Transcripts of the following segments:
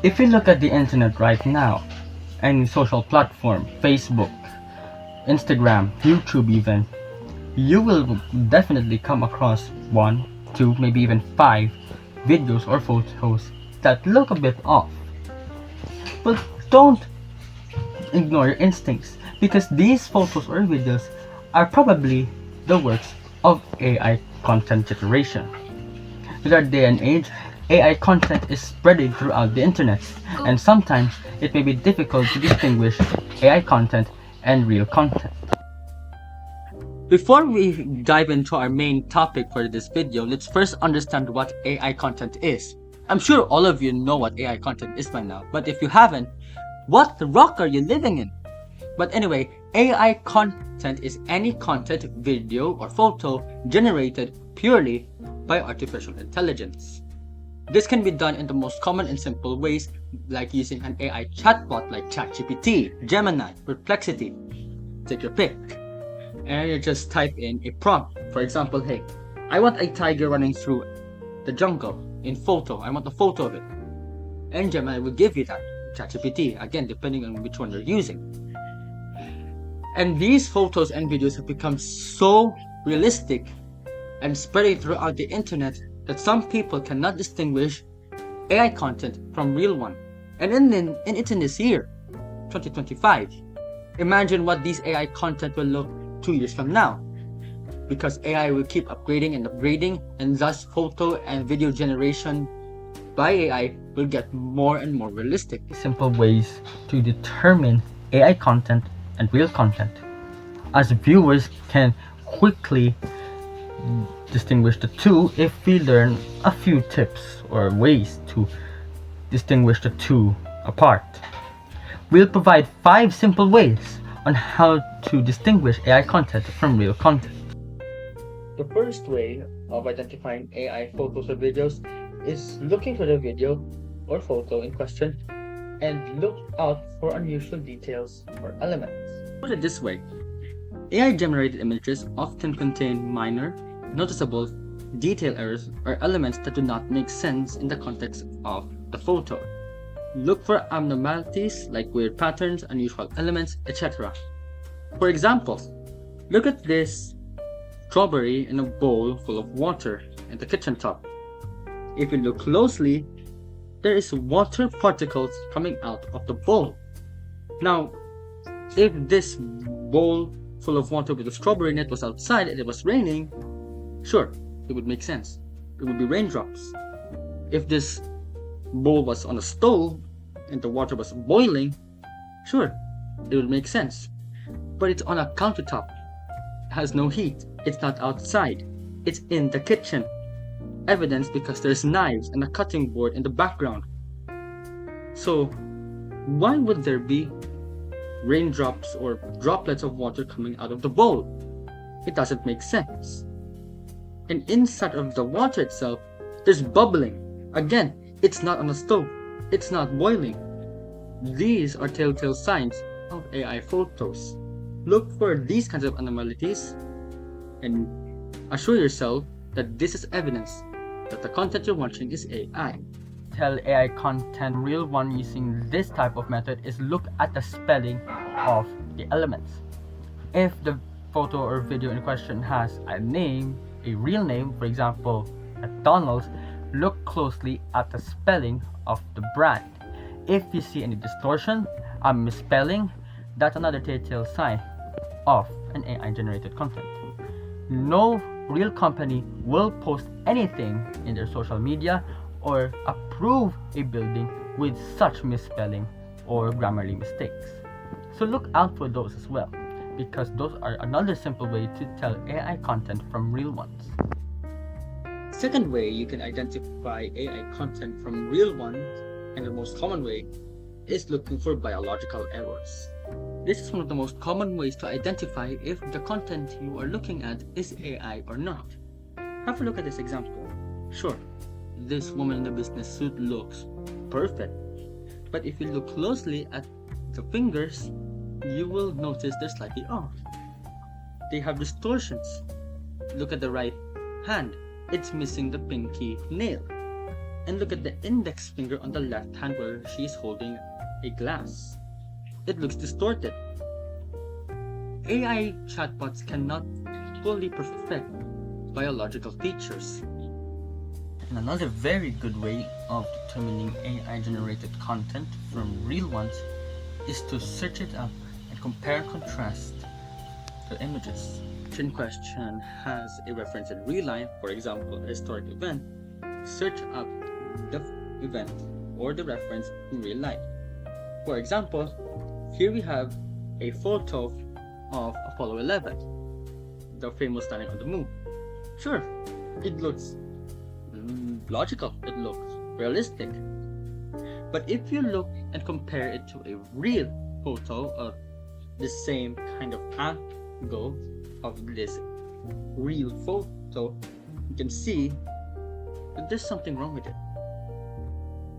If you look at the internet right now, any social platform, Facebook, Instagram, YouTube even, you will definitely come across one, two, maybe even five videos or photos that look a bit off. But don't ignore your instincts because these photos or videos are probably the works of AI content generation. With our day and age, AI content is spreading throughout the internet, and sometimes it may be difficult to distinguish AI content and real content. Before we dive into our main topic for this video, let's first understand what AI content is. I'm sure all of you know what AI content is by now, but if you haven't, what rock are you living in? But anyway, AI content is any content, video, or photo generated purely by artificial intelligence. This can be done in the most common and simple ways, like using an AI chatbot like ChatGPT, Gemini, Perplexity. Take your pick. And you just type in a prompt. For example, hey, I want a tiger running through the jungle in photo. I want a photo of it. And Gemini will give you that. ChatGPT, again, depending on which one you're using. And these photos and videos have become so realistic and spreading throughout the internet that some people cannot distinguish AI content from real one. And it's in this year, 2025. Imagine what these AI content will look 2 years from now. Because AI will keep upgrading and upgrading, and thus photo and video generation by AI will get more and more realistic. Simple ways to determine AI content and real content, as viewers can quickly distinguish the two if we learn a few tips or ways to distinguish the two apart. We'll provide 5 simple ways on how to distinguish AI content from real content. The first way of identifying AI photos or videos is looking for the video or photo in question and look out for unusual details or elements. Put it this way, AI-generated images often contain minor, noticeable detail errors or elements that do not make sense in the context of the photo. Look for abnormalities like weird patterns, unusual elements, etc. For example, look at this strawberry in a bowl full of water in the kitchen top. If you look closely, there is water particles coming out of the bowl. Now, if this bowl full of water with a strawberry in it was outside and it was raining, sure, it would make sense. It would be raindrops. If this bowl was on a stove and the water was boiling, sure, it would make sense. But it's on a countertop. It has no heat. It's not outside. It's in the kitchen. Evidence because there's knives and a cutting board in the background. So, why would there be raindrops or droplets of water coming out of the bowl? It doesn't make sense. And inside of the water itself, there's bubbling. Again, it's not on a stove. It's not boiling. These are telltale signs of AI photos. Look for these kinds of anomalies and assure yourself that this is evidence that the content you're watching is AI. Tell AI content real one using this type of method is look at the spelling of the elements. If the photo or video in question has a name, a real name, for example, McDonald's, look closely at the spelling of the brand. If you see any distortion, a misspelling, that's another telltale sign of an AI generated content. No real company will post anything in their social media or approve a building with such misspelling or grammarly mistakes. So look out for those as well, because those are another simple way to tell AI content from real ones. Second way you can identify AI content from real ones, and the most common way, is looking for biological errors. This is one of the most common ways to identify if the content you are looking at is AI or not. Have a look at this example. Sure, this woman in the business suit looks perfect, but if you look closely at the fingers, you will notice they're slightly off. They have distortions. Look at the right hand, it's missing the pinky nail. And look at the index finger on the left hand where she's holding a glass. It looks distorted. AI chatbots cannot fully perfect biological features. And another very good way of determining AI-generated content from real ones is to search it up and compare and contrast the images. If in question has a reference in real life, for example, a historic event, search up the event or the reference in real life. For example, here we have a photo of Apollo 11, the famous landing on the moon. Sure, it looks logical, it looks realistic. But if you look and compare it to a real photo of the same kind of angle of this real photo, you can see that there's something wrong with it.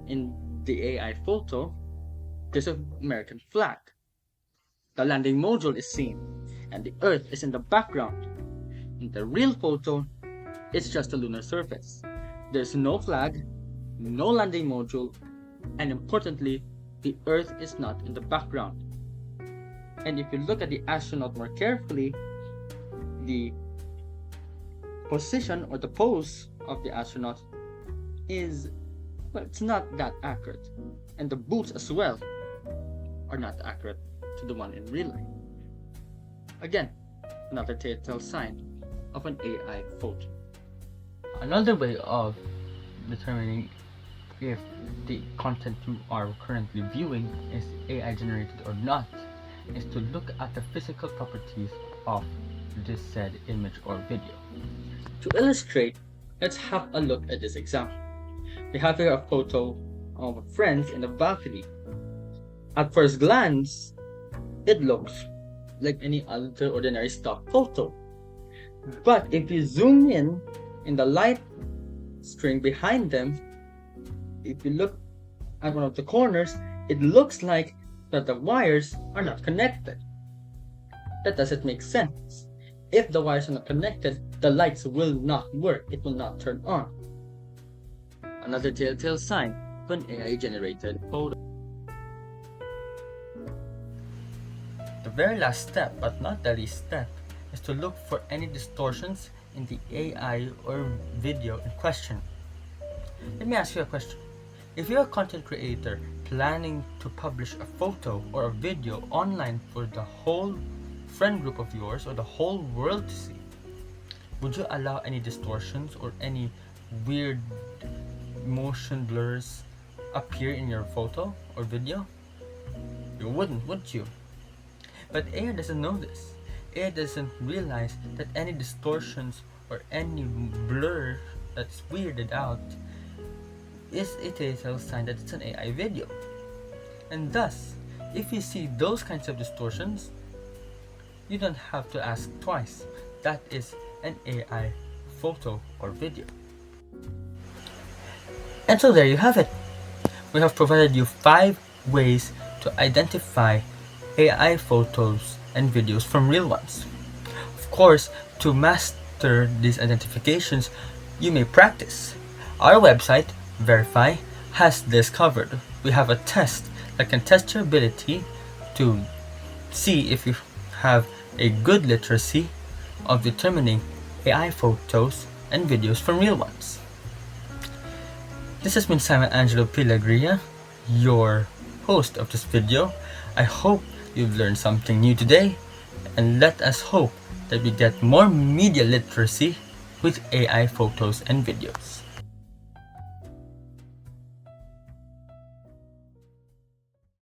In the AI photo, there's an American flag. The landing module is seen, and the Earth is in the background. In the real photo, it's just a lunar surface. There's no flag, no landing module, and importantly, the Earth is not in the background. And if you look at the astronaut more carefully, the position or the pose of the astronaut is, well, it's not that accurate. And the boots as well are not accurate to the one in real life. Again, another telltale sign of an AI photo. Another way of determining if the content you are currently viewing is AI generated or not is to look at the physical properties of this said image or video. To illustrate, let's have a look at this example. We have here a photo of friends in a balcony. At first glance, it looks like any other ordinary stock photo. But if you zoom in the light string behind them, if you look at one of the corners, it looks like that the wires are not connected. That doesn't make sense. If the wires are not connected, the lights will not work. It will not turn on. Another telltale sign of an AI-generated photo. The very last step, but not the least step, is to look for any distortions in the AI or video in question. Let me ask you a question. If you're a content creator planning to publish a photo or a video online for the whole friend group of yours or the whole world to see, would you allow any distortions or any weird motion blurs appear in your photo or video? You wouldn't, would you? But AI doesn't know this. AI doesn't realize that any distortions or any blur that's weirded out is a telltale sign that it's an AI video. And thus, if you see those kinds of distortions, you don't have to ask twice. That is an AI photo or video. And so there you have it. We have provided you 5 ways to identify AI photos and videos from real ones. Of course, to master these identifications, you may practice. Our website, Verify, has this covered. We have a test that can test your ability to see if you have a good literacy of determining AI photos and videos from real ones. This has been Simon Angelo Pilagria, your host of this video. I hope you've learned something new today, and let us hope that we get more media literacy with AI photos and videos.